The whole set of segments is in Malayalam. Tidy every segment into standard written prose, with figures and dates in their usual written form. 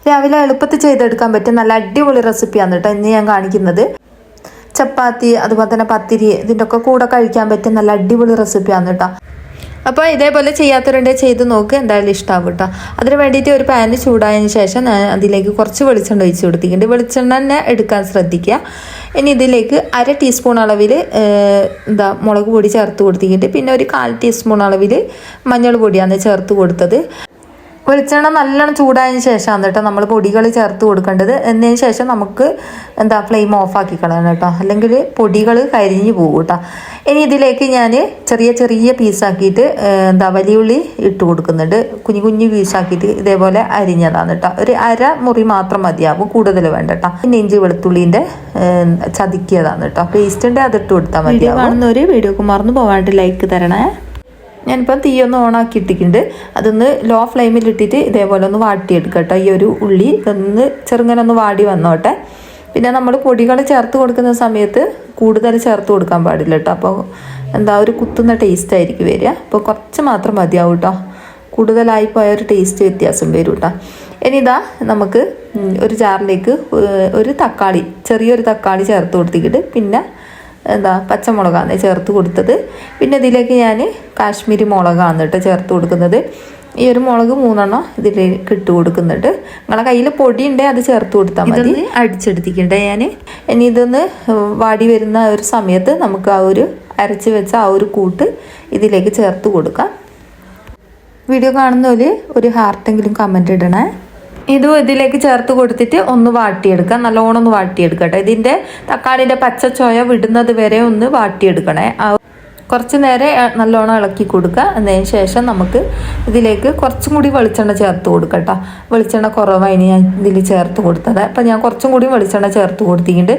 രാവിലെ എളുപ്പത്തിൽ ചെയ്തെടുക്കാൻ പറ്റും നല്ല അടിപൊളി റെസിപ്പിയാണ് കേട്ടോ ഇന്ന് ഞാൻ കാണിക്കുന്നത്. ചപ്പാത്തി അതുപോലെ തന്നെ പത്തിരി ഇതിൻ്റെ ഒക്കെ കൂടെ കഴിക്കാൻ പറ്റും നല്ല അടിപൊളി റെസിപ്പിയാണ് കേട്ടോ. അപ്പോൾ ഇതേപോലെ ചെയ്യാത്തവരുണ്ടെ ചെയ്ത് നോക്ക്, എന്തായാലും ഇഷ്ടമാവും കേട്ടോ. അതിന് വേണ്ടിയിട്ട് ഒരു പാന് ചൂടായതിന് ശേഷം അതിലേക്ക് കുറച്ച് വെളിച്ചെണ്ണ ഒഴിച്ച് കൊടുത്തിട്ടുണ്ട്. വെളിച്ചെണ്ണ തന്നെ എടുക്കാൻ ശ്രദ്ധിക്കുക. ഇനി ഇതിലേക്ക് 1/2 ടീസ്പൂൺ അളവിൽ മുളക് പൊടി ചേർത്ത് കൊടുത്തിട്ടുണ്ട്. പിന്നെ ഒരു 1/4 ടീസ്പൂൺ അളവിൽ മഞ്ഞൾ പൊടിയാണ് ചേർത്ത് കൊടുത്തത്. വെളിച്ചെണ്ണ നല്ലോണം ചൂടായതിന് ശേഷമാണ് കേട്ടോ നമ്മൾ പൊടികൾ ചേർത്ത് കൊടുക്കേണ്ടത്. എന്നതിന് ശേഷം നമുക്ക് ഫ്ലെയിം ഓഫാക്കി കളയണം കേട്ടോ, അല്ലെങ്കിൽ പൊടികൾ കരിഞ്ഞു പോകും കേട്ടോ. ഇനി ഇതിലേക്ക് ഞാൻ ചെറിയ ചെറിയ പീസാക്കിയിട്ട് വലിയുള്ളി ഇട്ട് കൊടുക്കുന്നുണ്ട്. കുഞ്ഞു കുഞ്ഞു പീസാക്കിയിട്ട് ഇതേപോലെ അരിഞ്ഞതാണ് കേട്ടോ. ഒരു 1/2 മുറി മാത്രം മതിയാവും, കൂടുതൽ വേണ്ട കേട്ടോ. പിന്നെ ഇഞ്ചി വെളുത്തുള്ളിൻ്റെ ചതുക്കിയതാണ് കേട്ടോ. പേസ്റ്റ് ഉണ്ട്, അതിട്ട് കൊടുത്താൽ മതിയാവും. കാണുന്നവർ വീഡിയോക്ക് മറന്നു പോകാണ്ട് ലൈക്ക് തരണേ. ഞാനിപ്പം തീയൊന്ന് ഓണാക്കി ഇട്ടിട്ടുണ്ട്. അതൊന്ന് ലോ ഫ്ലെയിമിലിട്ടിട്ട് ഇതേപോലെ ഒന്ന് വാട്ടിയെടുക്കുക കേട്ടോ. ഈ ഒരു ഉള്ളി ഒന്ന് ചെറുങ്ങനെ ഒന്ന് വാടി വന്നോട്ടെ. പിന്നെ നമ്മൾ പൊടികൾ ചേർത്ത് കൊടുക്കുന്ന സമയത്ത് കൂടുതൽ ചേർത്ത് കൊടുക്കാൻ പാടില്ല കേട്ടോ. അപ്പോൾ ഒരു കുത്തുന്ന ടേസ്റ്റ് ആയിരിക്കും വരിക. അപ്പോൾ കുറച്ച് മാത്രം മതിയാവും കേട്ടോ. കൂടുതലായി പോയ ഒരു ടേസ്റ്റ് വ്യത്യാസം വരും കേട്ടോ. ഇനി നമുക്ക് ഒരു ജാറിലേക്ക് ഒരു തക്കാളി, ചെറിയൊരു തക്കാളി ചേർത്ത് കൊടുത്തിട്ട് പിന്നെ പച്ചമുളകാണ് ചേർത്ത് കൊടുത്തത്. പിന്നെ ഇതിലേക്ക് ഞാൻ കാശ്മീരി മുളകാണ് കേട്ടോ ചേർത്ത് കൊടുക്കുന്നത്. ഈ ഒരു മുളക് 3 എണ്ണം ഇതിലേക്ക് ഇട്ട് കൊടുക്കുന്നുണ്ട്. നിങ്ങളെ കയ്യിൽ പൊടി ഉണ്ടെങ്കിൽ അത് ചേർത്ത് കൊടുത്താൽ മതി. അടിച്ചെടുത്തിക്കണ്ടേ ഞാൻ. ഇനി ഇതൊന്ന് വാടി വരുന്ന ഒരു സമയത്ത് നമുക്ക് ആ ഒരു അരച്ച് വെച്ച ആ ഒരു കൂട്ട് ഇതിലേക്ക് ചേർത്ത് കൊടുക്കാം. വീഡിയോ കാണുന്നവര് ഒരു ഹാർട്ടെങ്കിലും കമൻറ്റ് ഇടണേ. ഇതും ഇതിലേക്ക് ചേർത്ത് കൊടുത്തിട്ട് ഒന്ന് വാട്ടിയെടുക്കാം, നല്ലോണം ഒന്ന് വാട്ടിയെടുക്കട്ടെ. ഇതിൻ്റെ തക്കാളിൻ്റെ പച്ചച്ചോയ വിടുന്നത് വരെ ഒന്ന് വാട്ടിയെടുക്കണേ. കുറച്ച് നേരം നല്ലോണം ഇളക്കി കൊടുക്കുക. എന്നതിന് ശേഷം നമുക്ക് ഇതിലേക്ക് കുറച്ചും കൂടി വെളിച്ചെണ്ണ ചേർത്ത് കൊടുക്കട്ടോ. വെളിച്ചെണ്ണ കുറവായിന് ഞാൻ ഇതിൽ ചേർത്ത് കൊടുത്തത്. അപ്പം ഞാൻ കുറച്ചും കൂടി വെളിച്ചെണ്ണ ചേർത്ത് കൊടുത്തിട്ടുണ്ട്.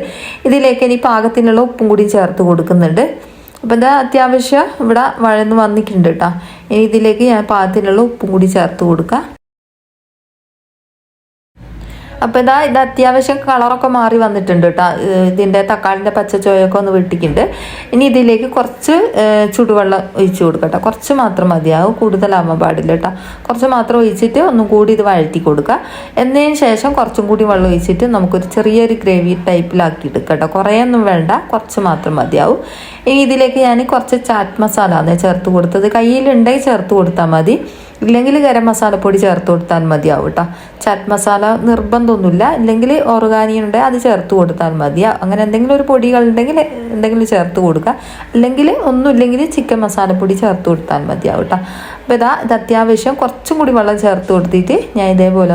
ഇതിലേക്ക് ഇനി പാകത്തിനുള്ള ഉപ്പും കൂടി ചേർത്ത് കൊടുക്കുന്നുണ്ട്. അപ്പം അത്യാവശ്യം ഇവിടെ വഴന്ന് വന്നിട്ടുണ്ട് കേട്ടോ. ഇനി ഇതിലേക്ക് ഞാൻ പാകത്തിനുള്ള ഉപ്പും കൂടി ചേർത്ത് കൊടുക്കാം. അപ്പോൾ ഇത് അത്യാവശ്യം കളറൊക്കെ മാറി വന്നിട്ടുണ്ട് കേട്ടോ. ഇതിൻ്റെ തക്കാളിൻ്റെ പച്ചച്ചോയൊക്കെ ഒന്ന് വെട്ടിക്കുന്നുണ്ട്. ഇനി ഇതിലേക്ക് കുറച്ച് ചുടുവെള്ളം ഒഴിച്ച് കൊടുക്കട്ടെ. കുറച്ച് മാത്രം മതിയാവും, കൂടുതലാവാൻ പാടില്ല കേട്ടോ. കുറച്ച് മാത്രം ഒഴിച്ചിട്ട് ഒന്നും കൂടി ഇത് വഴറ്റി കൊടുക്കുക. എന്നതിന് ശേഷം കുറച്ചും കൂടി വെള്ളം ഒഴിച്ചിട്ട് നമുക്കൊരു ചെറിയൊരു ഗ്രേവി ടൈപ്പിലാക്കി എടുക്കാം കേട്ടോ. കുറേയൊന്നും വേണ്ട, കുറച്ച് മാത്രം മതിയാവും. ഇനി ഇതിലേക്ക് ഞാൻ കുറച്ച് ചാറ്റ് മസാല ചേർത്ത് കൊടുത്തത്. കയ്യിലുണ്ടെങ്കിൽ ചേർത്ത് കൊടുത്താൽ മതി, ഇല്ലെങ്കിൽ ഗരം മസാലപ്പൊടി ചേർത്ത് കൊടുത്താൽ മതിയാവും കേട്ടോ. ചാറ്റ് മസാല നിർബന്ധമൊന്നുമില്ല, ഇല്ലെങ്കിൽ ഓർഗാനി ഉണ്ടെങ്കിൽ അത് ചേർത്ത് കൊടുത്താൽ മതിയാ. അങ്ങനെ എന്തെങ്കിലും ഒരു പൊടികളുണ്ടെങ്കിൽ എന്തെങ്കിലും ചേർത്ത് കൊടുക്കുക. അല്ലെങ്കിൽ ഒന്നുമില്ലെങ്കിൽ ചിക്കൻ മസാലപ്പൊടി ചേർത്ത് കൊടുത്താൽ മതിയാവും കേട്ടോ. അപ്പോൾ ഇത് അത്യാവശ്യം കുറച്ചും കൂടി വെള്ളം ചേർത്ത് കൊടുത്തിട്ട് ഞാൻ ഇതേപോലെ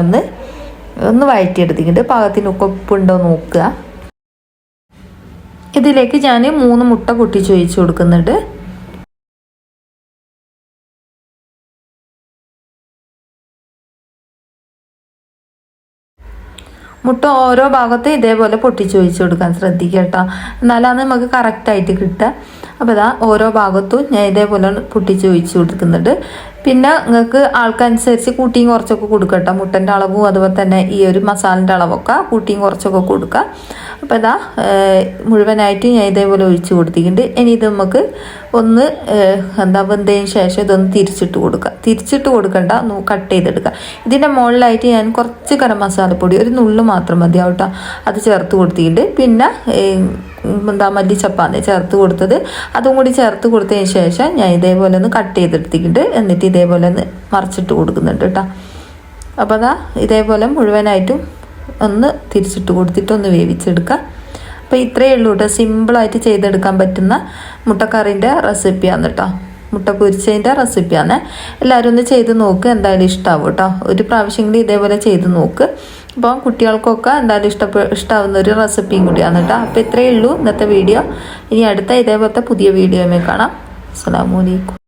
ഒന്ന് വഴറ്റിയെടുത്തിട്ടുണ്ട്. പാകത്തിന് ഉപ്പുണ്ടോ നോക്കുക. ഇതിലേക്ക് ഞാൻ 3 മുട്ട പൊട്ടിച്ച് ഒഴിച്ച് കൊടുക്കുന്നുണ്ട്. മുട്ട ഓരോ ഭാഗത്ത് ഇതേപോലെ പൊട്ടിച്ച് ഒഴിച്ച് കൊടുക്കാൻ ശ്രദ്ധിക്കുക കേട്ടോ. എന്നാലാണ് നമുക്ക് കറക്റ്റായിട്ട് കിട്ടുക. അപ്പോൾ ഓരോ ഭാഗത്തും ഞാൻ ഇതേപോലെ പൊട്ടിച്ച് ഒഴിച്ച് കൊടുക്കുന്നുണ്ട്. പിന്നെ നിങ്ങൾക്ക് ആൾക്കനുസരിച്ച് കൂട്ടിയും കുറച്ചൊക്കെ കൊടുക്കട്ടോ. മുട്ടൻ്റെ അളവും അതുപോലെ തന്നെ ഈ ഒരു മസാലൻ്റെ അളവൊക്കെ കൂട്ടിയും കുറച്ചൊക്കെ കൊടുക്കുക. അപ്പോൾ മുഴുവനായിട്ട് ഞാൻ ഇതേപോലെ ഒഴിച്ച് കൊടുത്തിട്ടുണ്ട്. ഇനി ഇത് നമുക്ക് ഒന്ന് വെന്തതിന് ശേഷം ഇതൊന്ന് തിരിച്ചിട്ട് കൊടുക്കുക. തിരിച്ചിട്ട് കൊടുക്കണ്ട, ഒന്ന് കട്ട് ചെയ്തെടുക്കുക. ഇതിൻ്റെ മുകളിലായിട്ട് ഞാൻ കുറച്ച് ഗരം മസാലപ്പൊടി, ഒരു നുള്ളു മാത്രം മതിയാവും കേട്ടോ, അത് ചേർത്ത് കൊടുത്തിട്ടുണ്ട്. പിന്നെ മല്ലിച്ചപ്പാണ് ചേർത്ത് കൊടുത്തത്. അതും കൂടി ചേർത്ത് കൊടുത്തതിന് ശേഷം ഞാൻ ഇതേപോലെ ഒന്ന് കട്ട് ചെയ്തെടുത്തിട്ടുണ്ട്. എന്നിട്ട് ഇതേപോലെ ഒന്ന് മറിച്ചിട്ട് കൊടുക്കുന്നുണ്ട് കേട്ടോ. അപ്പോൾ ഇതേപോലെ മുഴുവനായിട്ടും ഒന്ന് തിരിച്ചിട്ട് കൊടുത്തിട്ട് ഒന്ന് വേവിച്ചെടുക്കുക. അപ്പോൾ ഇത്രയേ ഉള്ളൂ കേട്ടോ. സിമ്പിളായിട്ട് ചെയ്തെടുക്കാൻ പറ്റുന്ന മുട്ടക്കറിൻ്റെ റെസിപ്പിയാണ് കേട്ടോ. മുട്ട പൊരിച്ചതിൻ്റെ റെസിപ്പിയാണ്. എല്ലാവരും ഒന്ന് ചെയ്ത് നോക്ക്, എന്തായാലും ഇഷ്ടമാവും കേട്ടോ. ഒരു പ്രാവശ്യമെങ്കിലും ഇതേപോലെ ചെയ്ത് നോക്ക്. അപ്പോൾ കുട്ടികൾക്കൊക്കെ എന്തായാലും ഇഷ്ടമാവുന്ന ഒരു റെസിപ്പിയും കൂടിയാണ് കേട്ടോ. അപ്പോൾ ഇത്രയേ ഉള്ളൂ ഇന്നത്തെ വീഡിയോ. ഇനി അടുത്ത ഇതേപോലത്തെ പുതിയ വീഡിയോയിൽ കാണാം. അസ്സലാമു അലൈക്കും.